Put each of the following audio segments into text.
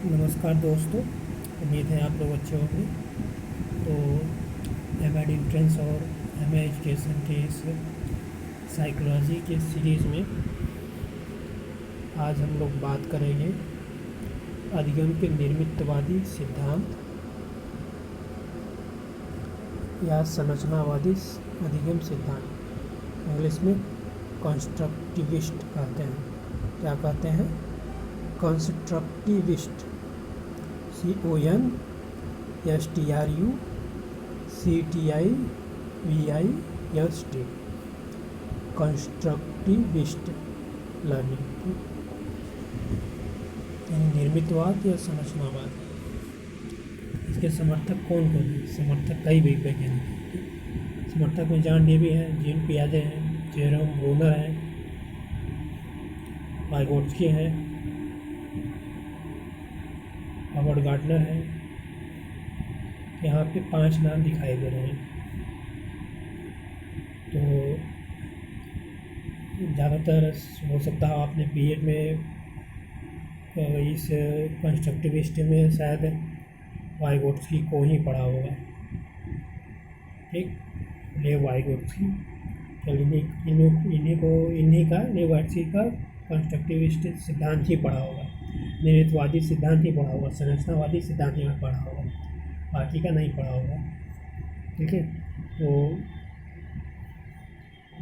नमस्कार दोस्तों, उम्मीद है आप लोग अच्छे होंगे। तो एमएड एंट्रेंस और एमए एजुकेशन के इस साइकोलॉजी के सीरीज़ में आज हम लोग बात करेंगे अधिगम के निर्मितवादी सिद्धांत या संरचनावादी अधिगम सिद्धांत। इंग्लिश में कंस्ट्रक्टिविस्ट कहते हैं। क्या कहते हैं? कंस्ट्रक्टिविस्ट। CONSTRUCTIVIST। कंस्ट्रक्टिविस्ट लर्निंग यानी निर्मितवाद या संरचनावाद। इसके समर्थक कौन कौन हैं? समर्थक कई वैज्ञानिक हैं। समर्थक में जॉन डेवी हैं, जीन पियाजे हैं, जेरोम ब्रूनर हैं, वाइगोट्स्की हैं, हॉवर्ड गार्डनर है। यहाँ पे 5 नाम दिखाई दे रहे हैं। तो ज़्यादातर हो सकता है आपने बीएड में इस कंस्ट्रक्टिविस्ट में शायद वाइगोट्स्की को ही पढ़ा होगा। ठीक, लेव वाइगोट्स्की। इन्हीं का लेव वाइगोट्स्की का कंस्ट्रक्टिविस्ट सिद्धांत ही पढ़ा होगा, निर्मितवादी सिद्धांत ही पढ़ा होगा, संरचनावादी सिद्धांत ही पढ़ा होगा, बाकी का नहीं पढ़ा होगा। ठीक है, तो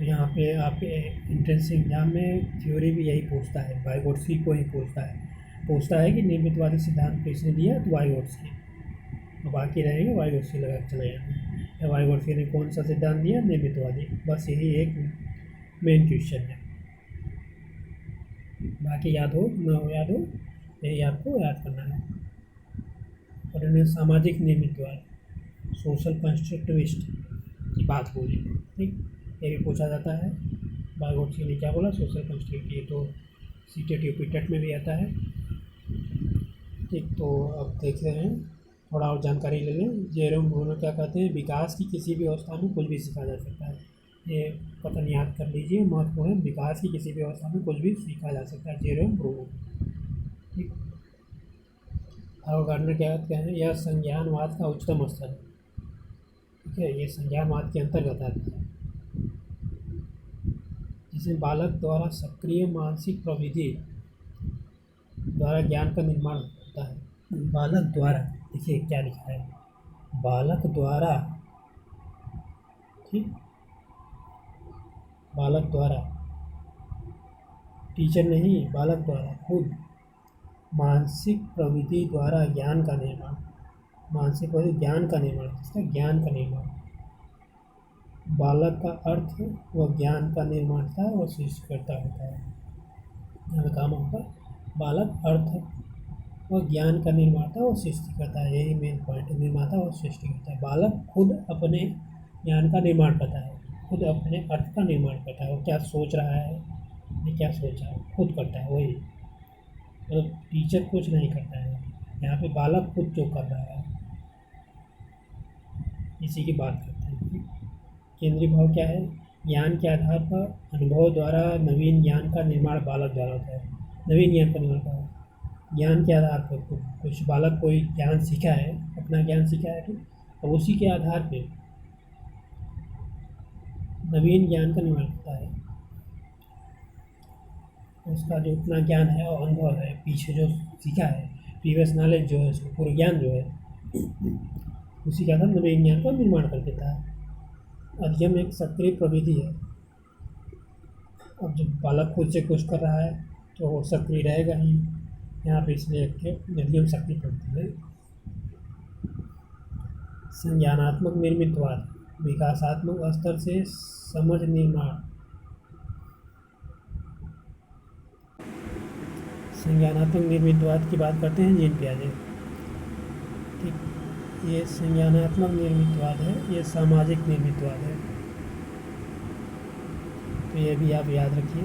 यहाँ पे आपके एंट्रेंस एग्जाम में थ्योरी भी यही पूछता है, वाइगोट्स्की को ही पूछता है कि निर्मितवादी सिद्धांत किसने दिया, तो वाइगोट्स्की। तो बाकी रहेंगे वाइगोट्स्की लगा के चले जाएंगे। वाइगोट्स्की ने कौन सा सिद्धांत दिया? निर्मितवादी। बस यही एक मेन क्वेश्चन है। बाकी याद हो ना हो याद हो, यही आपको याद करना है। और इन्हें सामाजिक निर्मितवाद, सोशल कंस्ट्रक्टिविस्ट की बात बोली। ठीक, ये भी पूछा जाता है। वाइगोट्स्की ने क्या बोला? Social constructive. तो सीटेट यूपीटेट में भी आता है। ठीक, तो अब देख रहे हैं, थोड़ा और जानकारी ले लें। जेरोम ब्रूनर क्या कहते हैं? विकास की किसी भी अवस्था में कुछ भी सीखा जा सकता है। ये कथन याद कर लीजिए, महत्वपूर्ण है। विकास की किसी भी अवस्था में कुछ भी सीखा जा सकता है, जेरोम ब्रूनर। ठीक, हॉवर्ड गार्डनर क्या कहते हैं? यह संज्ञानवाद का उच्चतम स्तर है। ठीक है, ये संज्ञानवाद के अंतर्गत आता है, जिसमें बालक द्वारा सक्रिय मानसिक प्रविधि द्वारा ज्ञान का निर्माण होता है। बालक द्वारा, देखिए क्या लिखा है, बालक द्वारा। ठीक, बालक द्वारा, टीचर नहीं, बालक द्वारा खुद मानसिक प्रविधि द्वारा ज्ञान का निर्माण। मानसिक प्रविधि ज्ञान का निर्माण, किसका? ज्ञान का निर्माण। बालक का अर्थ वह ज्ञान का निर्माता और सृष्टिकर्ता होता है। यहाँ काम होगा, बालक अर्थ वह ज्ञान का निर्माता और सृष्टिकर्ता है। यही मेन पॉइंट है, निर्माता और सृष्टिकर्ता है। बालक खुद अपने ज्ञान का निर्माण करता है, खुद अपने अर्थ का निर्माण करता है। वो क्या सोच रहा है, क्या सोचा है, खुद करता है। वही मतलब टीचर कुछ नहीं करता है। यहाँ पे बालक खुद जो कर रहा है, इसी की बात करते हैं। केंद्रीय भाव क्या है? ज्ञान के आधार पर अनुभव द्वारा नवीन ज्ञान का निर्माण बालक द्वारा होता है। नवीन ज्ञान का निर्माण होता है ज्ञान के आधार पर। कुछ बालक कोई ज्ञान सीखा है, अपना ज्ञान सीखा है, तो अब उसी के आधार पर नवीन ज्ञान का निर्माण होता है। उसका जो अपना ज्ञान है और अनुभव है, पीछे जो सीखा है, प्रीवियस नॉलेज जो है, उसको पूरा ज्ञान जो है, उसी के आधार नवीन ज्ञान का निर्माण कर देता है। अधिगम एक सक्रिय प्रविधि है। अब जब बालक खुद से कुछ कर रहा है तो वो सक्रिय रहेगा ही। यहाँ पे इसलिए अधिगम सक्रिय प्रवृत्ति है। संज्ञानात्मक निर्मितवाद, विकासात्मक स्तर से समझ निर्माण। संज्ञानात्मक निर्मितवाद की बात करते हैं जीन पियाजे। ठीक, ये संज्ञानात्मक निर्मितवाद है, ये सामाजिक निर्मितवाद है। तो ये भी आप याद रखिए।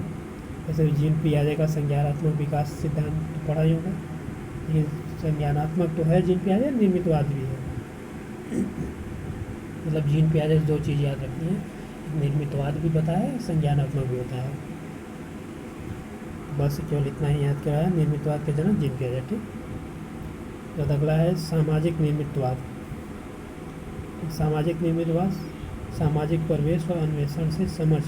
जैसे जीन पियाजे का संज्ञानात्मक विकास सिद्धांत तो पढ़ा ही होगा। ये संज्ञानात्मक तो है जीन पियाजे, निर्मितवाद भी है। मतलब जीन पियाजे 2 चीज़ याद रखनी है, निर्मितवाद भी पता है, संज्ञानात्मक भी होता है। बस केवल इतना ही याद कराया, निर्मितवाद के जनक जीन पियाजे। ठीक, तो अगला है सामाजिक निमित्तवाद। सामाजिक निमित्तवाद सामाजिक परिवेश और अन्वेषण से समझ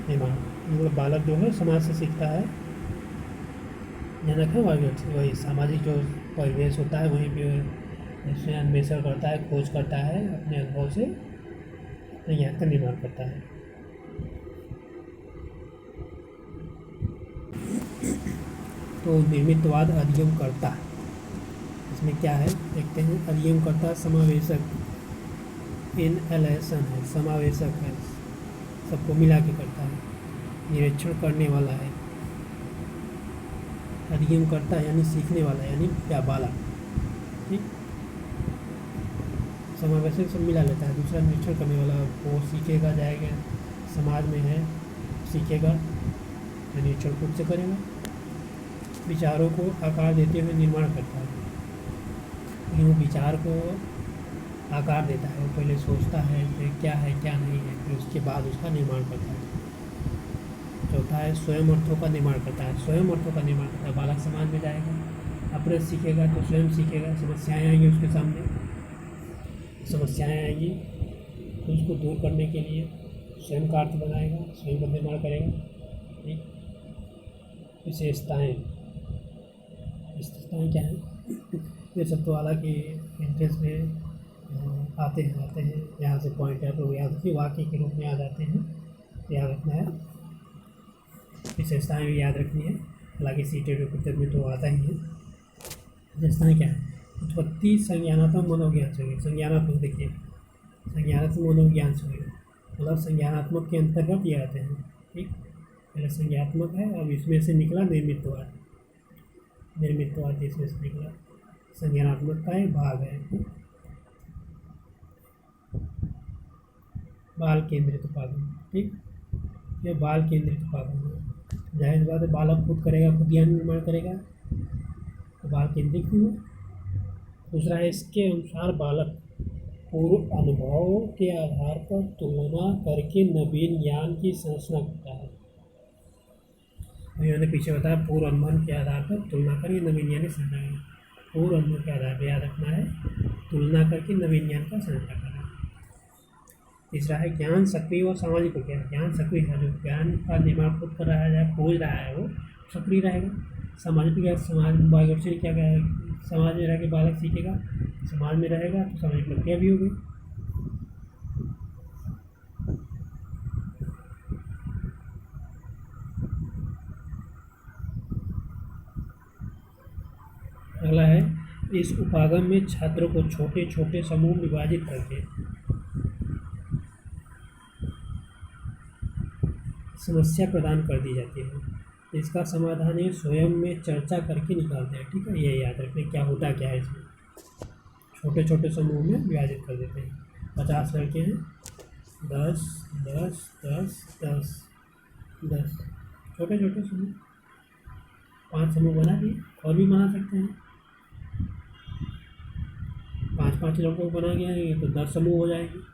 निर्माण, मतलब बालक जो है समाज से सीखता है, जनक है वही सामाजिक जो परिवेश होता है वहीं पे उसमें अन्वेषण करता है, खोज करता है, अपने अनुभव से अपने ज्ञान का निर्माण करता है। तो निर्मितवाद अधिगमकर्ता, इसमें क्या है देखते हैं। अधिगमकर्ता समावेशक, इनएलेशन है, समावेशक है, सबको मिला के करता है, निरीक्षण करने वाला है। अधिगमकर्ता यानी सीखने वाला, यानी क्या बालक, ठीक। समावेशक सब मिला लेता है। दूसरा निरीक्षण करने वाला, वो सीखेगा, जाएगा समाज में है, सीखेगा, निरीक्षण खुद से करेगा। विचारों को आकार देते हुए निर्माण करता है, वो विचार को आकार देता है, वो पहले सोचता है फिर क्या नहीं है, फिर उसके बाद उसका निर्माण करता है। चौथा है स्वयं अर्थों का निर्माण करता है, स्वयं अर्थों का निर्माण करता है। बालक समाज में जाएगा, अपने सीखेगा तो स्वयं सीखेगा, समस्याएं आएंगी उसके सामने, समस्याएं आएंगी तो उसको दूर करने के लिए स्वयं का अर्थ बनाएगा, स्वयं का निर्माण करेगा, ठीक। विशेषताएँ क्या हैं, ये सब तो हालांकि एंट्रेंस में आते हैं यहाँ से पॉइंट है तो याद रखिए, वाक्य के रूप में आ जाते हैं, याद रखना है। विशेषताएँ भी याद रखनी है, हालांकि सीटेड रिपीटेड में तो आता ही है। विशेषताएँ क्या है, उत्पत्ति संज्ञानात्मक मनोज्ञान से हुई। संज्ञानात्मक देखिए, संज्ञानात्मक मनोज्ञान से हुई, मतलब संज्ञानात्मक के अंतर्गत ये आते हैं, ठीक। पहले संज्ञात्मक है, अब इसमें से निकला निर्मितवाद, निर्मितवाद इसमें से निकला, संज्ञानात्मक का एक भाग है। बाल केंद्रित उपागम, ठीक। ये बाल केंद्रित उपागम है, जाहिर बात है बालक खुद करेगा, खुद ज्ञान निर्माण करेगा तो बाल केंद्रित हुआ। दूसरा है इसके अनुसार बालक पूर्व अनुभव के आधार पर तुलना करके नवीन ज्ञान की संरचना करता है। मैंने पीछे बताया, पूर्व अनुभव के आधार पर तुलना करके नवीन ज्ञान की संरचना, पूर्व अनुभव के आधार पर याद रखना है, तुलना करके नवीन ज्ञान का संरचना करना। तीसरा है ज्ञान सक्रिय और सामाजिक प्रक्रिया। ज्ञान सक्रिय है, जो ज्ञान का निर्माण खुद कर रहा है, खोज रहा है, वो सक्रिय रहेगा। सामाजिक प्रक्रिया, समाज बायोग्राफी क्या है, समाज में रह के बालक सीखेगा, समाज में रहेगा तो सामाजिक प्रक्रिया भी होगी। अगला है इस उपागम में छात्रों को छोटे छोटे समूह विभाजित करके समस्या प्रदान कर दी जाती है। इसका समाधान ये स्वयं में चर्चा करके निकालते हैं, ठीक है। ये याद रखें क्या होता क्या है इसमें, छोटे छोटे समूह में विभाजित कर देते हैं। 50 लड़के हैं, 10 10 10 10 10 छोटे छोटे समूह, 5 समूह बना दिए, और भी बना सकते हैं। 5 लड़कों को बना गया तो 10 समूह हो जाएंगे।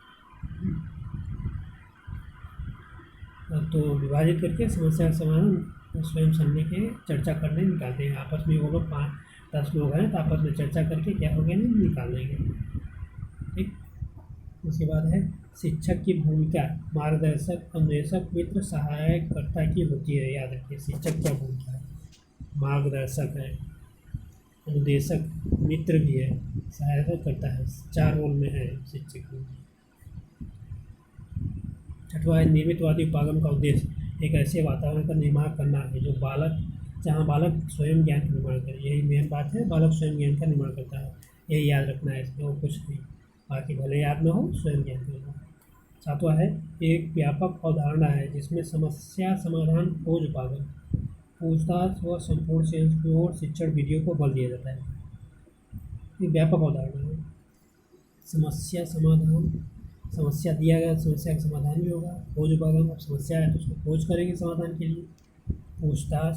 तो विभाजित करके समस्या का समाधान स्वयं समझने के चर्चा करने निकालते हैं। आपस में वो लोग 5-10 लोग हैं तो आपस में चर्चा करके क्या हो गया नहीं निकाल देंगे, ठीक। उसके बाद है शिक्षक की भूमिका मार्गदर्शक, अन्वेषक, मित्र, सहायक कर्ता की होती है। याद रखिए शिक्षक क्या भूमिका है, मार्गदर्शक है, अनुदेशक, मित्र भी है, सहायता करता है, 4 रोल में है शिक्षक में। छठवां है निर्मितवादी उपागम का उद्देश्य एक ऐसे वातावरण का निर्माण करना है जहाँ बालक स्वयं ज्ञान का निर्माण करे। यही मेन बात है, बालक स्वयं ज्ञान का निर्माण करता है, यही याद रखना है इसमें, और कुछ नहीं, बाकी भले याद ना हो, स्वयं ज्ञान का निर्माण। सातवां है एक व्यापक अवधारणा है जिसमें समस्या समाधान खोज उपागम पूछताछ व संपूर्ण सेंस की ओर शिक्षण विधियों को बल दिया जाता है। ये व्यापक अवधारणा है, समस्या समाधान, समस्या दिया गया समस्या का समाधान भी होगा, खोज उपागम, अब समस्या है तो उसको खोज करेंगे समाधान के लिए, पूछताछ,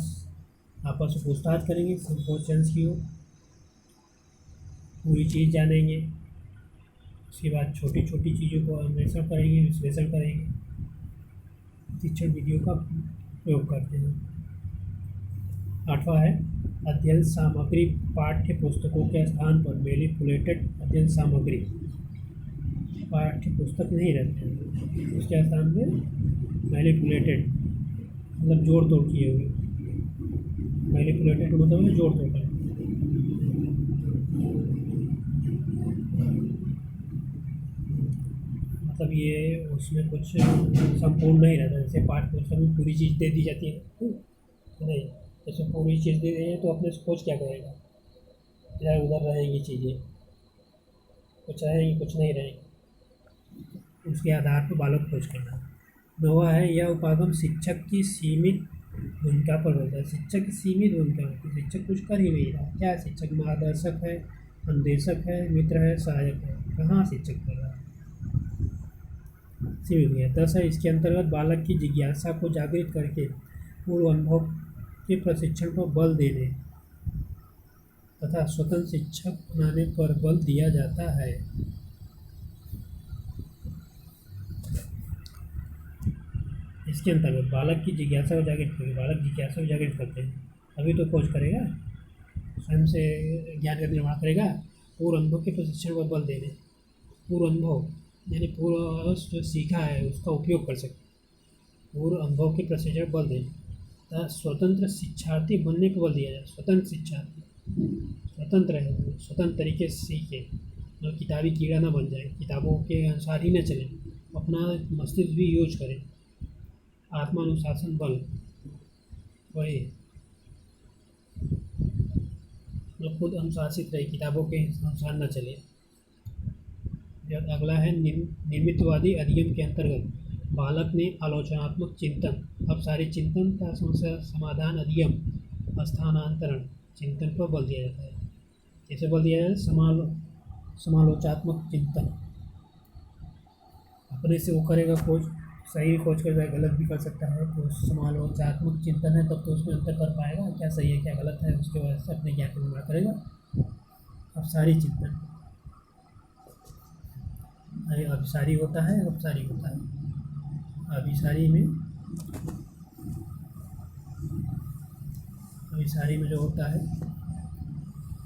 आपस में पूछताछ करेंगे संपूर्ण सेंस की ओर, पूरी चीज़ जानेंगे। उसके बाद छोटी छोटी चीज़ों को अन्वेषण करेंगे, विश्लेषण करेंगे, शिक्षण विधियों का प्रयोग करते हैं। 8वां है अध्ययन सामग्री पाठ्य पुस्तकों के स्थान पर मैनिपुलेटेड अध्ययन सामग्री, पाठ्य पुस्तक नहीं रहते हैं, उसके स्थान में मैनिपुलेटेड मतलब जोड़ तोड़ किए हुए, मैनिपुलेटेड मतलब है जोड़ तोड़ करना। मतलब ये उसमें कुछ संपूर्ण नहीं रहता, जैसे पाठ्य पुस्तक में पूरी चीज़ दे दी जाती है नहीं, जैसे पूरी चीज़ दे दी है तो अपने खोज क्या करेगा, इधर उधर रहेंगी चीज़ें, कुछ रहेंगी कुछ नहीं रहेंगी, उसके आधार पर बालक खोज करना। नौवां है यह उपागम शिक्षक की सीमित भूमिका पर होता है। शिक्षक की सीमित भूमिका होती है, शिक्षक कुछ कर ही नहीं रहा, क्या शिक्षक मार्गदर्शक है, अनुदेशक है, मित्र है, सहायक है, कहाँ शिक्षक कर रहा है, सीमित गया। 10 है इसके अंतर्गत बालक की जिज्ञासा को जागृत करके पूर्व अनुभव के प्रशिक्षण पर बल देने तथा स्वतंत्र शिक्षक बनाने पर बल दिया जाता है। इसके अंतर्गत बालक की जिज्ञासा को जागृत करके, बालक जिज्ञासा को जागृत करते हैं अभी तो खोज करेगा, स्वयं से ज्ञान का निर्माण करेगा। पूर्व अनुभव के प्रशिक्षण पर बल देने, पूर्व अनुभव यानी पूर्व जो सीखा है उसका उपयोग कर सके, पूर्व अनुभव के प्रशिक्षण बल देने तथा स्वतंत्र शिक्षार्थी बनने पर बल दिया जाए। स्वतंत्र शिक्षार्थी स्वतंत्र है, स्वतंत्र तरीके से सीखे, जो किताबी कीड़ा ना बन जाए, किताबों के अनुसार ही न चले, अपना मस्तिष्क भी यूज करें। आत्मानुशासन बल वही मतलब खुद अनुशासित रहे, किताबों के अनुसार न चले। अगला है निर्मितवादी अधिगम के अंतर्गत बालक ने आलोचनात्मक चिंतन, अपसारी चिंतन का समस्या समाधान अधिगम, स्थानांतरण चिंतन पर बल दिया जाता है। जैसे बल दिया जाए समालोचनात्मक चिंतन, अपने से वो करेगा खोज, सही खोज कर जाए, गलत भी कर सकता है, तो समालोचनात्मक चिंतन है तब तो उसमें अंतर कर पाएगा क्या सही है क्या गलत है, उसके वजह से अपने ज्ञान का निर्माण करेगा। अपसारी चिंतन, अभिसारी होता है अपसारी होता है, अभिसारी में जो होता है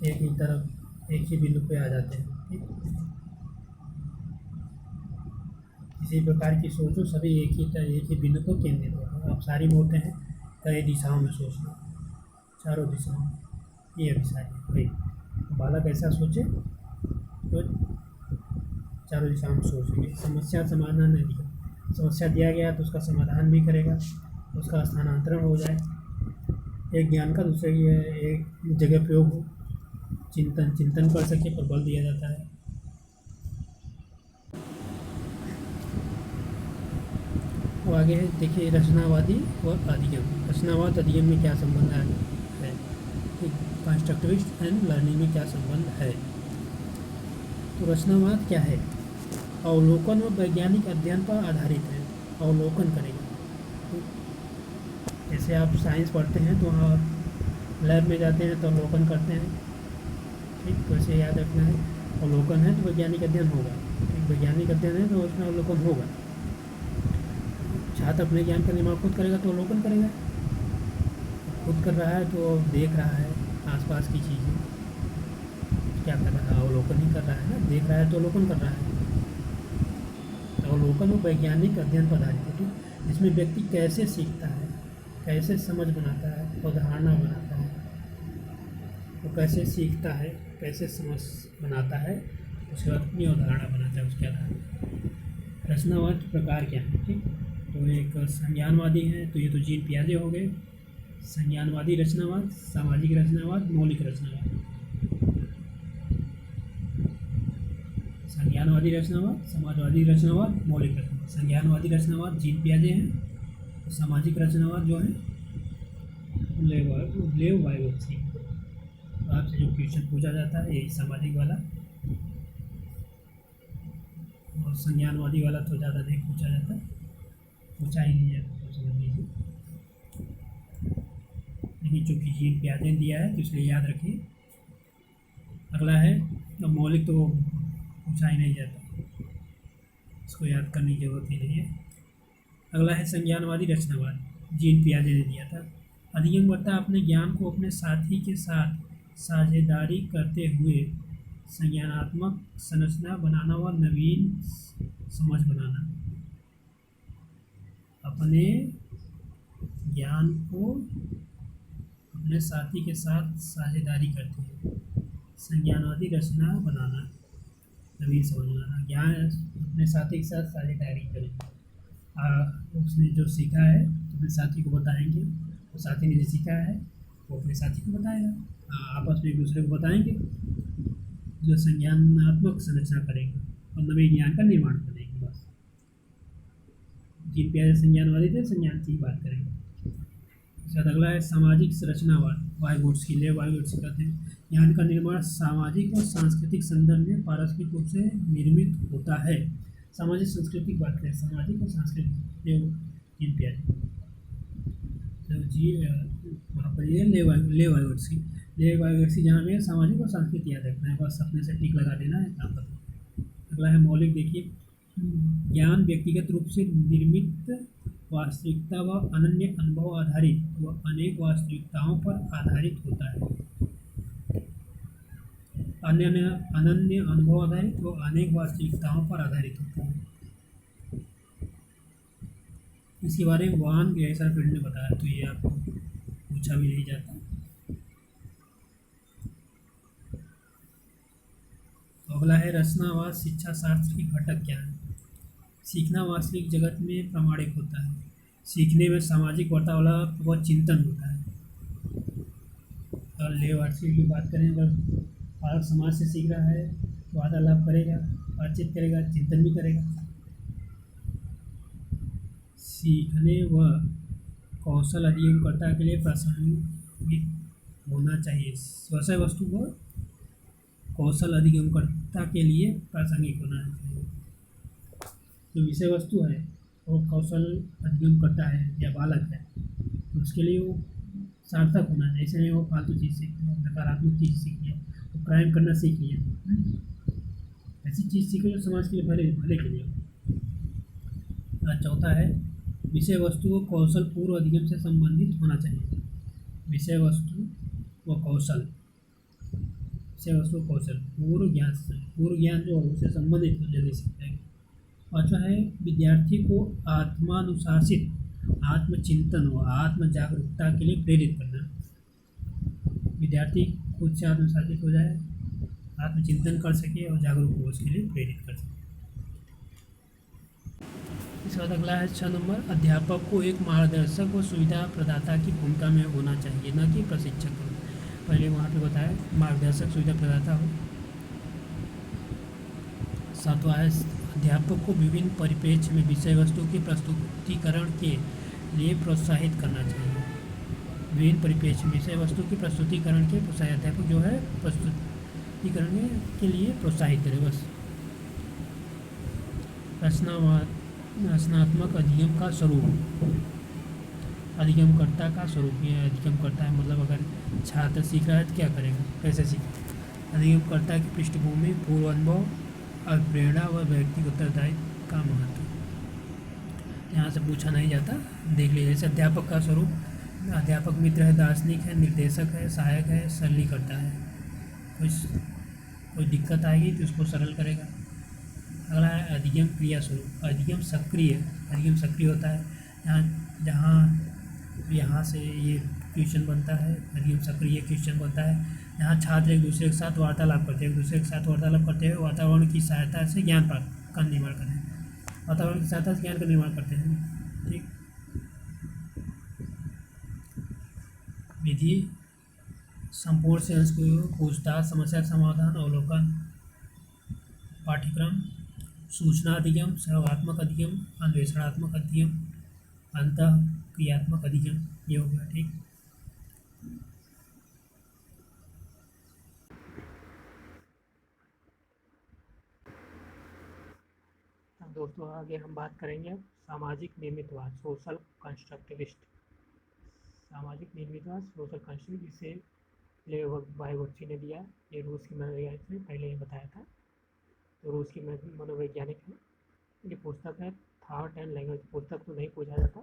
एक ही तरफ एक ही बिंदु पे आ जाते हैं, ठीक। इसी प्रकार की सोचो सभी एक ही बिंदु पर केंद्रित होते हैं। अपसारी में होते हैं कई दिशाओं में सोचना, चारों दिशाओं में, ये अभिसारी है। बालक ऐसा सोचे तो चारों दिशाओं में सोचेंगे। समस्या समाधान नहीं दिया, समस्या दिया गया तो उसका समाधान भी करेगा, उसका स्थानांतरण हो जाए, एक ज्ञान का दूसरे की एक जगह प्रयोग हो, चिंतन कर सके पर बल दिया जाता है। वो आगे है देखिए रचनावादी और अधिगम। रचनावाद अधिगम में क्या संबंध है, कंस्ट्रक्टिविस्ट एंड लर्निंग में क्या संबंध है। तो रचनावाद क्या है, अवलोकन व वैज्ञानिक अध्ययन पर आधारित है, अवलोकन करेगा। जैसे आप साइंस पढ़ते हैं तो आप लैब में जाते हैं तो अवलोकन करते हैं, ठीक, तो इसे याद रखना है। अवलोकन है तो वैज्ञानिक अध्ययन होगा, ठीक, वैज्ञानिक अध्ययन है तो उसमें अवलोकन होगा। छात्र अपने ज्ञान का निर्माण खुद करेगा तो अवलोकन करेगा, खुद कर रहा है तो देख रहा है आसपास की चीज़ें, क्या कर रहा है, अवलोकन ही कर रहा है ना, देख रहा है तो अवलोकन कर रहा है। अवलोकन वो वैज्ञानिक अध्ययन पर आधारित है, ठीक, जिसमें व्यक्ति कैसे सीखता है, कैसे समझ बनाता है, अवधारणा बनाता है, वो कैसे सीखता है, कैसे समझ बनाता है, उसके बाद अपनी अवधारणा बनाता है उसके आधार पर। रचनावाद प्रकार क्या है, ठीक, तो एक संज्ञानवादी है, तो ये तो जीन पियाजे हो गए। संज्ञानवादी रचनावाद, सामाजिक रचनावाद, मौलिक रचनावाद। संज्ञानवादी रचनावाद, समाजवादी रचनावाद, मौलिक रचनावाद। संज्ञानवादी रचनावाद जीन पियाजे हैं, तो सामाजिक रचनावाद जो है लेव वाइगोत्स्की। तो आपसे जो क्वेश्चन पूछा जाता है यही सामाजिक वाला, और संज्ञानवादी वाला तो ज़्यादा नहीं पूछा जाता, पूछा ही नहीं जाता, तो समझ लीजिए। लेकिन चूँकि जीन पियाजे ने दिया है तो इसलिए याद रखिए। अगला है अब मौलिक, तो पूछा ही नहीं जाता, इसको याद करने की जरूरत ही नहीं है। अगला है संज्ञानवादी रचनावाद, जीन पियाजे ने दिया था, अधिगमकर्ता अपने ज्ञान को अपने साथी के साथ साझेदारी करते हुए संज्ञानात्मक संरचना बनाना व नवीन समझ बनाना। अपने ज्ञान को अपने साथी के साथ साझेदारी करते हुए संज्ञानादि रचना बनाना, नवीन समझ बनाना। ज्ञान अपने साथी के साथ साझेदारी करें। उसने जो सीखा है तो अपने साथी को बताएंगे, तो साथी ने जो सीखा है वो अपने साथी को बताएगा। आपस में एक दूसरे को बताएंगे, जो संज्ञानात्मक संरचना करेंगे और नवीन ज्ञान का निर्माण करेंगे। बस जिन प्यारे संज्ञानवादी थे, संज्ञान की बात करेंगे। अगला है सामाजिक संरचनावाद। वाइगोट्स्की, लेव वाइगोट्स्की कहते हैं ज्ञान का निर्माण सामाजिक और सांस्कृतिक संदर्भ में पारस्परिक रूप से निर्मित होता है। सामाजिक सांस्कृतिक बात करें, सामाजिक और सांस्कृतिक जिन प्यारे तो जी वहाँ पर ये लेव वाइगोट्स्की जहाँ में सामाजिक और सांस्कृतिक याद रखना है, बस अपने से टिक लगा देना है काम करना। अगला है मौलिक। देखिए, ज्ञान व्यक्तिगत रूप से निर्मित वास्तविकता व अनन्य अनुभव आधारित व अनेक वास्तविकताओं पर आधारित होता है। अनन्य अनुभव आधारित व अनेक वास्तविकताओं पर आधारित होता है। इसके बारे में वान गेसरफील्ड ने बताया, तो ये आपको पूछा भी नहीं जाता। तो अगला है रचनावाद। शिक्षा शास्त्र के घटक क्या है? सीखना वास्तविक जगत में प्रामाणिक होता है। सीखने में सामाजिक वार्तालाप व चिंतन होता है। और लेव वार्षिक की बात करें, अगर बालक समाज से सीख रहा है तो वार्तालाप करेगा, बातचीत करेगा, चिंतन भी करेगा। सीखने व कौशल अधिगमकर्ता के लिए प्रासंगिक होना चाहिए। विषय वस्तु को कौशल अधिगमकर्ता के लिए प्रासंगिक होना चाहिए। जो विषय वस्तु है वो कौशल अधिगम करता है या बालक है, तो उसके लिए वो सार्थक होना चाहिए। ऐसे नहीं वो फालतू चीज़ सीख लिया, नकारात्मक चीज़ सीख लिया, वो क्राइम करना सीख लिया। ऐसी चीज़ सीखे जो समाज के लिए भले के लिए। चौथा है विषय वस्तु व कौशल पूर्व अधिगम से संबंधित होना चाहिए। विषय वस्तु व कौशल, विषय वस्तु कौशल पूर्व ज्ञान जो उससे संबंधित हो जल्दी सीखता है। पाँचवा है विद्यार्थी को आत्मानुशासित, आत्मचिंतन व आत्म जागरूकता के लिए प्रेरित करना। विद्यार्थी खुद से आत्मशासित हो जाए, आत्मचिंतन कर सके और जागरूक हो, उसके लिए प्रेरित कर सके। इसके बाद अगला है 6 नंबर। अध्यापक को एक मार्गदर्शक व सुविधा प्रदाता की भूमिका में होना चाहिए, न कि प्रशिक्षक हो। पहले वहाँ पे बताया मार्गदर्शक सुविधा प्रदाता हो। 7वां है अध्यापक को विभिन्न परिप्रेक्ष्य में विषय वस्तु के प्रस्तुतिकरण के लिए प्रोत्साहित करना चाहिए। विभिन्न परिप्रेक्ष्य में विषय वस्तु के प्रस्तुतिकरण के प्रोत्साहित, अध्यापक जो है प्रस्तुतिकरण के लिए प्रोत्साहित करे। बस रचनात्मक अधिगम का स्वरूप, अधिगमकर्ता का स्वरूप। ये अधिगमकर्ता है मतलब अगर छात्र सीख रहा है तो क्या करेगा, कैसे सीखेगा। अधिगमकर्ता की पृष्ठभूमि, पूर्व अनुभव और प्रेरणा व व्यक्तिगत उत्तरदायित्व का महत्व यहाँ से पूछा नहीं जाता, देख लीजिए। जैसे अध्यापक का स्वरूप, अध्यापक मित्र है, दार्शनिक है, निर्देशक है, सहायक है, सरलीकर्ता है। कोई दिक्कत आएगी तो उसको सरल करेगा। अगला है अधिगम क्रिया स्वरूप। अधिगम सक्रिय होता है। यहाँ से ये क्वेश्चन बनता है, अधिगम सक्रिय क्वेश्चन बनता है। यहाँ छात्र एक दूसरे के साथ वार्तालाप करते हैं, वातावरण की सहायता से ज्ञान प्राप्त का निर्माण करते हैं। वातावरण की सहायता से ज्ञान का निर्माण करते हैं। ठीक। विधि संपूर्ण सेंस को पूछताछ, समस्या समाधान, अवलोकन, पाठ्यक्रम, सूचना अधिगम, सहयोगात्मक अधिगम, अन्वेषणात्मक अधिगम, अंतःक्रियात्मक अधिगम, ये हो गया। ठीक। दोस्तों आगे हम बात करेंगे सामाजिक निर्मितवाद, सोशल कंस्ट्रक्टिविस्ट। सामाजिक निर्मितवाद, सोशल कंस्ट्रक्टिविस्ट, जिसे लेव वाइगोत्स्की ने दिया। ये रूस की मनोवैज्ञानिक ने पहले ही बताया था, तो रूस की मनोवैज्ञानिक है। ये पुस्तक है थॉट एंड लैंग्वेज। पुस्तक तो नहीं पूछा जाता,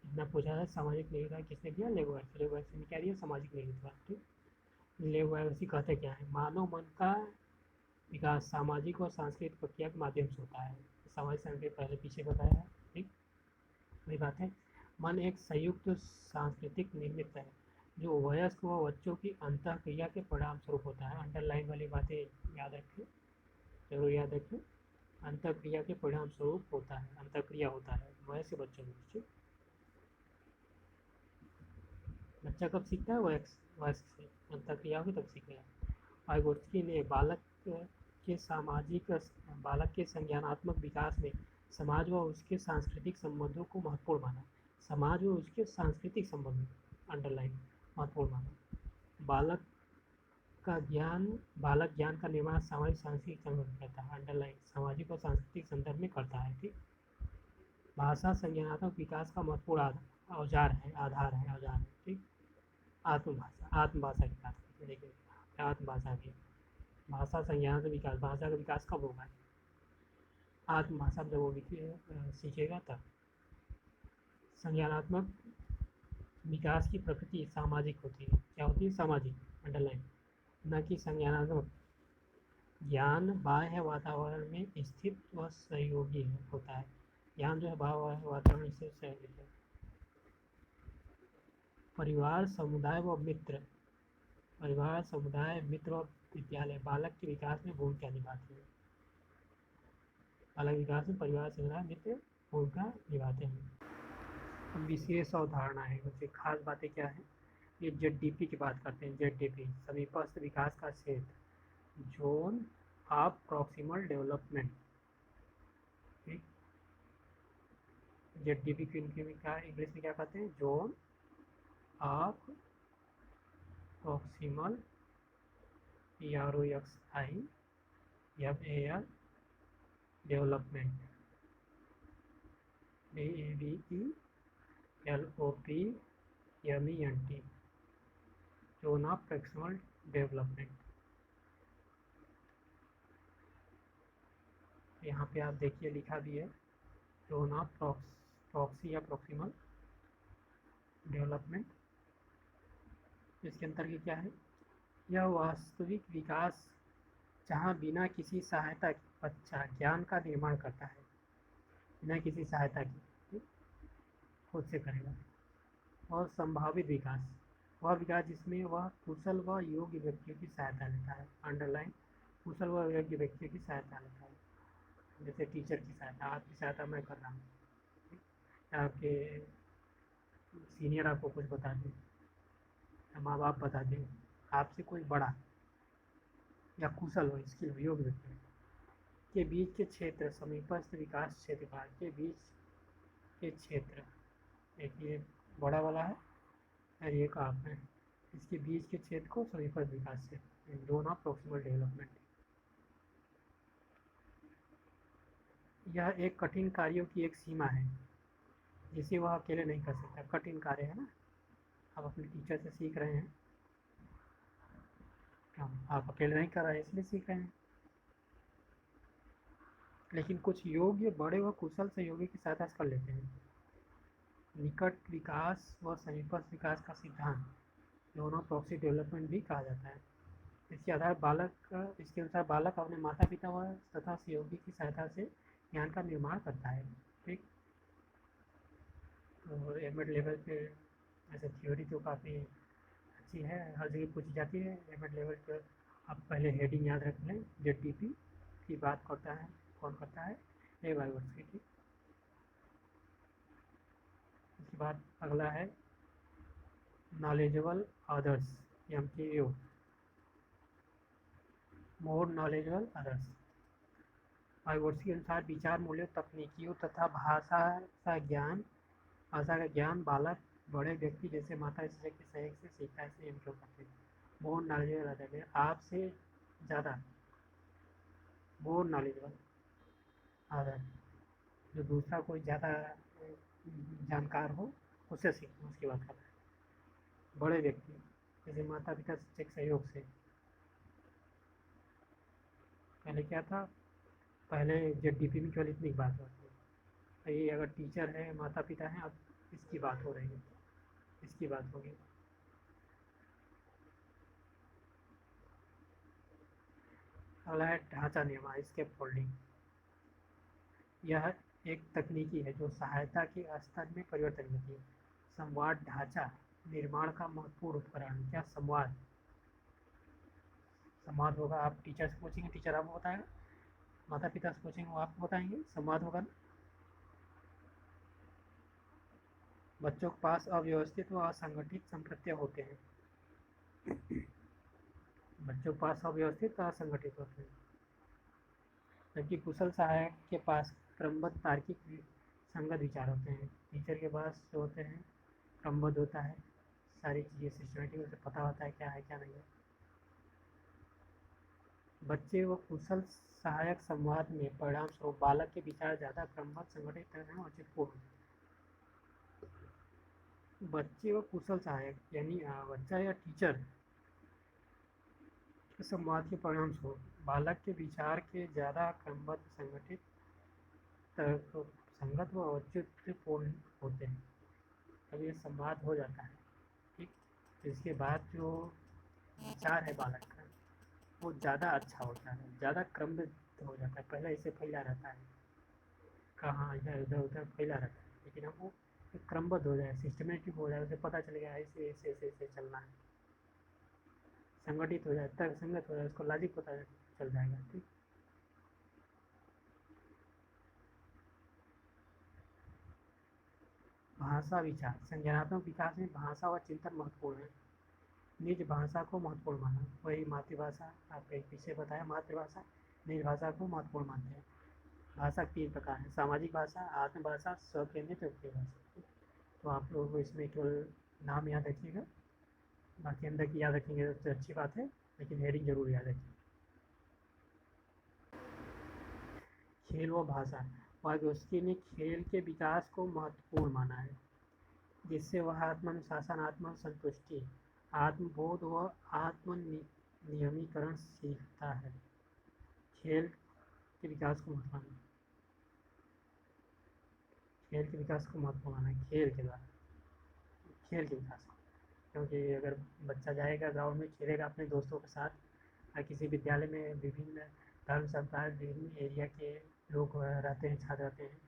इतना पूछा है सामाजिक नेतृत्व किसने दिया, लेबोयर्स। लेबोयर्स ने क्या दिया, सामाजिक नेतृत्व। ठीक, लेबोयर्स कहते क्या है, मानव मन का विकास सामाजिक और सांस्कृतिक प्रक्रिया के माध्यम से होता है। सामाजिक सांस्कृतिक पहले पीछे बताया है। ठीक, वही बात है। मन एक संयुक्त सांस्कृतिक निर्मित है जो वयस्क व बच्चों की अंतः क्रिया के परिणाम स्वरूप होता है। अंडरलाइन वाली बातें याद रखें, जरूर याद रखें। अंतः क्रिया के परिणाम स्वरूप होता है, अंतः क्रिया होता है वयस्क बच्चों में। ठीक, बच्चा कब सीखता है, वयस्क से। अंतः क्रिया होगी तब सीखेगा। वाइगोत्स्की ने बालक के संज्ञानात्मक विकास में समाज व उसके सांस्कृतिक संबंधों को महत्वपूर्ण माना। समाज व उसके सांस्कृतिक संबंध, अंडरलाइन, महत्वपूर्ण माना। बालक बालक ज्ञान का निर्माण सामाजिक सांस्कृतिक संबंध करता है, अंडरलाइन, सामाजिक और सांस्कृतिक संदर्भ में करता है। ठीक, भाषा संज्ञानात्मक विकास का महत्वपूर्ण औजार है, आधार है, औजार है। ठीक, आत्मभाषा की बात करते हैं। देखिए आत्मभाषा की भाषा संज्ञानात्मक विकास, भाषा का विकास कब होगा, आत्मभाषा जब वो सीखेगा तब। संज्ञानात्मक विकास की प्रकृति सामाजिक होती है। क्या होती है, सामाजिक, अंडरलाइन, न कि संज्ञानात्मक। ज्ञान बाह्य वातावरण में स्थित व सहयोगी होता है। ज्ञान जो है बाह्य वातावरण से सहयोगी है। परिवार, समुदाय व मित्र, परिवार, समुदाय, मित्र और विद्यालय बालक के विकास में भूमिका निभाते हैं। बालक विकास में परिवार, समुदाय, मित्र भूमिका निभाते हैं। अब विशेष अवधारणा है, कुछ खास बातें क्या है, ये जेडडीपी की बात करते हैं। जेडडीपी समीपस्थ विकास का क्षेत्र, जोन ऑफ प्रॉक्सिमल डेवलपमेंट। ठीक, जेडडीपी की इनके में क्या इंग्लिश में क्या कहते हैं, zone of proximal, PROXIMAL development, DEVELOPMENT, zone of proximal development. यहाँ पे आप देखिए लिखा भी है, जोन ऑफ प्रॉक्सी या प्रॉक्सिमल डेवलपमेंट। इसके अंतर्गत क्या है, यह वास्तविक विकास जहाँ बिना किसी सहायता के बच्चा ज्ञान का निर्माण करता है, बिना किसी सहायता की, खुद से करेगा। और संभावित विकास, वह विकास जिसमें वह कुशल व योग्य व्यक्तियों की सहायता लेता है, अंडरलाइन, कुशल व योग्य व्यक्तियों की सहायता लेता है। जैसे टीचर की सहायता, आपकी सहायता मैं कर रहा हूँ, आपके सीनियर आपको कुछ बता दें, माँ बाप बता दें, आपसे कोई बड़ा या कुशल हो, स्किल हो, योग्य व्यक्ति के बीच के क्षेत्र, समीपस्थ विकास क्षेत्र के बीच के क्षेत्र, एक ये बड़ा वाला है और एक आप है, इसके बीच के क्षेत्र को समीपस्थ विकास क्षेत्र, दोनों प्रॉक्सिमल डेवलपमेंट। यह एक कठिन कार्यों की एक सीमा है जिसे वह अकेले नहीं कर सकता। कठिन कार्य है ना, आप अपने टीचर से सीख रहे हैं, आप अकेले नहीं कर रहे हैं इसलिए सीख रहे हैं, लेकिन कुछ योग्य बड़े व कुशल सहयोगी की सहायता से कर लेते हैं। निकट विकास व समीपस्थ विकास का सिद्धांत दोनों प्रॉक्सी डेवलपमेंट भी कहा जाता है। इसके अनुसार बालक अपने माता पिता व तथा सहयोगी की सहायता से ज्ञान का निर्माण करता है। ठीक, तो एमएड लेवल पे ऐसे थ्योरी तो काफ़ी अच्छी है, हर जगह पूछी जाती है। एमएड लेवल पर आप पहले हेडिंग याद रख लें, जेडडीपी की बात करता है, कौन करता है, ए वाइवर्स की। ठीक, उसके बाद अगला है knowledgeable others, MKU, more knowledgeable others. Vygotsky के अनुसार विचार मूल्यों, तकनीकियों तथा भाषा का ज्ञान बालक बड़े व्यक्ति जैसे माता पिता के सहयोग से सीखता है, इसलिए इम्प्रूव करते हैं। मोर नॉलेजेबल अदर, आपसे ज़्यादा, मोर नॉलेजेबल अदर, जो दूसरा कोई ज़्यादा जानकार हो उससे सीखना, उसकी बात कर रहा है। बड़े व्यक्ति जैसे माता पिता शिक्षक सहयोग से। पहले क्या था, पहले जेडडीपी में केवल इतनी बात होती है, ये अगर टीचर है, माता पिता हैं, अब इसकी बात हो रही है, इसकी बात होगी। अगला है ढांचा निर्माण, स्केप फोल्डिंग। यह एक तकनीकी है जो सहायता के स्तर में परिवर्तन करती है। संवाद ढांचा निर्माण का महत्वपूर्ण उपकरण। क्या संवाद? संवाद होगा, आप टीचर से पूछेंगे, टीचर आपको बताएगा, माता पिता से पूछेंगे, वो आपको बताएंगे, संवाद होगा ना। बच्चों के पास अव्यवस्थित व असंगठित संप्रत्यय होते हैं। बच्चों के पास अव्यवस्थित व असंगठित होते हैं, जबकि कुशल सहायक के पास क्रमबद्ध तार्किक संगत विचार होते हैं। टीचर के पास जो होते हैं क्रमबद्ध होता है, सारी चीज़ें सिस्टमेटिक, उसे पता होता है क्या है क्या नहीं है। बच्चे व कुशल सहायक संवाद में परिणाम स्वरूप बालक के विचार ज़्यादा क्रमबद्ध, संगठित और औचित्यपूर्ण। बच्चे व कुशल सहायक यानी बच्चा या टीचर के संवाद के परिणाम स्वरूप बालक के विचार के ज़्यादा क्रमबद्ध, संगठित, संगत व औचित्यपूर्ण होते हैं। जब ये संवाद हो जाता है, ठीक, तो इसके बाद जो विचार है बालक का वो ज़्यादा अच्छा होता है, ज़्यादा क्रमबद्ध हो जाता है। पहले इसे फैला रहता है, कहाँ इधर उधर उधर फैला रहता है, लेकिन अब वो क्रमबद्ध हो जाए, सिस्टमेटिक हो जाए, उसे पता चल गया ऐसे ऐसे ऐसे ऐसे चलना है, संगठित हो जाए, तर्क संगत हो जाए, उसको लॉजिक पता चल जाएगा। ठीक, भाषा विचार। संज्ञानात्मक विकास में भाषा व चिंतन महत्वपूर्ण है। निज भाषा को महत्वपूर्ण माना, वही मातृभाषा, आपके पीछे बताया मातृभाषा, निज भाषा को महत्वपूर्ण मानते हैं। भाषा तीन प्रकार है, सामाजिक भाषा, आत्मभाषा, स्वकेंद्रित व्यक्ति भाषा। तो आप लोगों को इसमें केवल नाम याद रखिएगा, बाकी अंदर की याद रखेंगे तो अच्छी बात है, लेकिन हेडिंग जरूर याद रखिए। खेल व भाषा। वागोस्की ने खेल के विकास को महत्वपूर्ण माना है, जिससे वह आत्मानुशासन, आत्मसंतुष्टि, आत्मबोध व आत्मनियमीकरण सीखता है। खेल के विकास को महत्व माना, खेल के विकास को महत्व माना है, खेल के द्वारा, खेल के विकास को। क्योंकि अगर बच्चा जाएगा ग्राउंड में खेलेगा अपने दोस्तों के साथ, या किसी विद्यालय में विभिन्न धर्म संप्रदाय, विभिन्न एरिया के लोग रहते हैं, छात्र रहते हैं,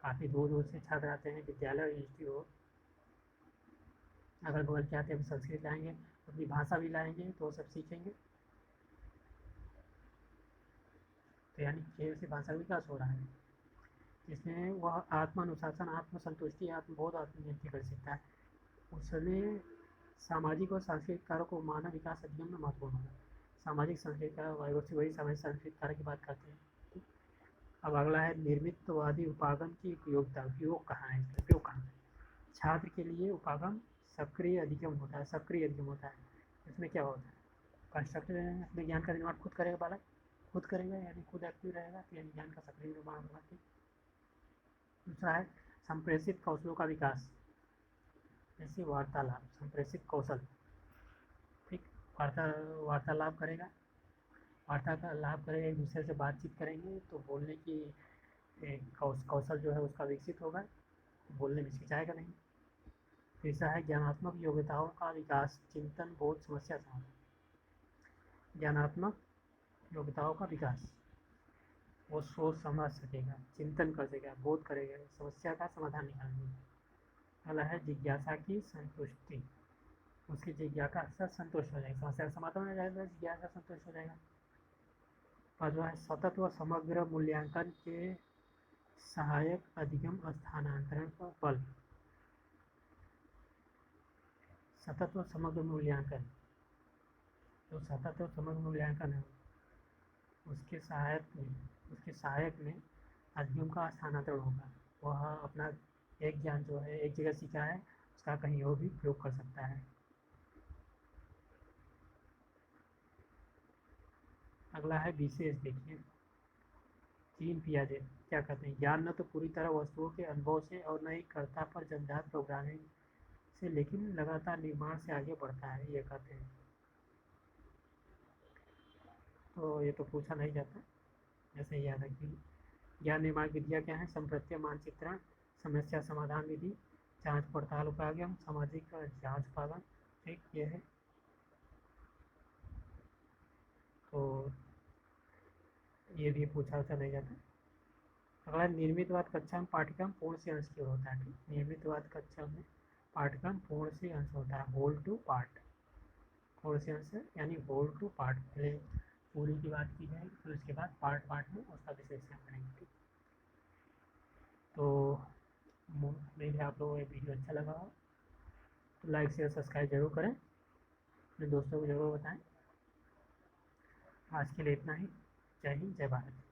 काफ़ी दूर दूर से छात्र आते हैं विद्यालय और इंस्टीट्यूट, अगल बगल के आते हैं, संस्कृत लाएंगे, अपनी भाषा भी लाएंगे, तो वो सब सीखेंगे। तो यानी खेल से भाषा विकास हो रहा है, जिसमें वह आत्मानुशासन, आत्मसंतुष्टि, आत्मबोध, आत्मनियंत्रण कर सकता है। उसने सामाजिक और सांस्कृतिक कार्यों को मानव विकास अधिगम में महत्वपूर्ण होगा। सामाजिक सांस्कृतिक वही सामाजिक सांस्कृतिक कार्य की बात करते हैं। अब अगला है निर्मितवादी उपागम की उपयोगिता। उपयोग कहाँ है, इसका उपयोग कहाँ है? छात्र के लिए उपागम सक्रिय अधिगम होता है, सक्रिय अधिगम होता है। इसमें क्या होता है, कंस्ट्रक्टिव अपने ज्ञान का निर्माण खुद करेगा बालक, खुद करेगा, यानी खुद एक्टिव रहेगा, तो यानी ज्ञान का सक्रिय निर्माण होगा। ठीक, दूसरा है संप्रेषित कौशलों का विकास, जैसे वार्तालाप, संप्रेषित कौशल। ठीक, वार्तालाप करेगा, वार्ता का लाभ करेगा, एक दूसरे से बातचीत करेंगे तो बोलने की कौशल जो है उसका विकसित होगा, बोलने में हिचकिचाएगा नहीं। तीसरा है ज्ञानात्मक योग्यताओं का विकास, चिंतन, बोध, समस्या समाधान। ज्ञानात्मक योग्यताओं का विकास, वो सोच समझ सकेगा, चिंतन कर सकेगा, बोध करेगा, समस्या का समाधान निकालेंगे। अगला है जिज्ञासा की संतुष्टि, उसकी जिज्ञासा से संतुष्ट हो जाएगा, समस्या का समाधान हो जाएगा, जिज्ञासा संतुष्ट हो जाएगा। पांचवा है सतत व समग्र मूल्यांकन के सहायक अधिगम स्थानांतरण पर बल। सतत व समग्र मूल्यांकन, जो सतत व समग्र मूल्यांकन है उसके सहायक में अधिगम का स्थानांतरण होगा। वह अपना एक ज्ञान जो है एक जगह सीखा है, उसका कहीं और भी प्रयोग कर सकता है। अगला है विशेष, देखिए 3 पियाजे क्या कहते हैं, ज्ञान न तो पूरी तरह वस्तुओं के अनुभव से और न ही कर्ता पर जन्मजात प्रोग्रामिंग से, लेकिन लगातार निर्माण से आगे बढ़ता है, ये कहते हैं। तो ये तो पूछा नहीं जाता, जैसे याद रखिए। ज्ञान निर्माण की विधियाँ क्या है, संप्रत्यय, मानचित्रण, समस्या समाधान विधि, जांच पड़ताल उपाय, सामाजिक जांच पालन। ठीक, ये है। तो ये भी पूछा नहीं जाता। अगला निर्मितवाद कक्षा में पाठ्यक्रम पूर्ण से अंश की ओर होता है। ठीक, निर्मितवाद कक्षा में पाठ्यक्रम पूर्ण से अंश होता है, होल टू पार्ट। पूर्ण से अंश यानी होल टू पार्ट, पहले पूरी की बात की जाएगी, फिर उसके बाद पार्ट पार्ट में उसका विश्लेषण करेंगे। ठीक, तो मेरे आप लोगों को ये वीडियो अच्छा लगा हो तो लाइक शेयर सब्सक्राइब जरूर करें, अपने दोस्तों को जरूर बताएं। आज के लिए इतना ही। जय हिंद, जय भारत।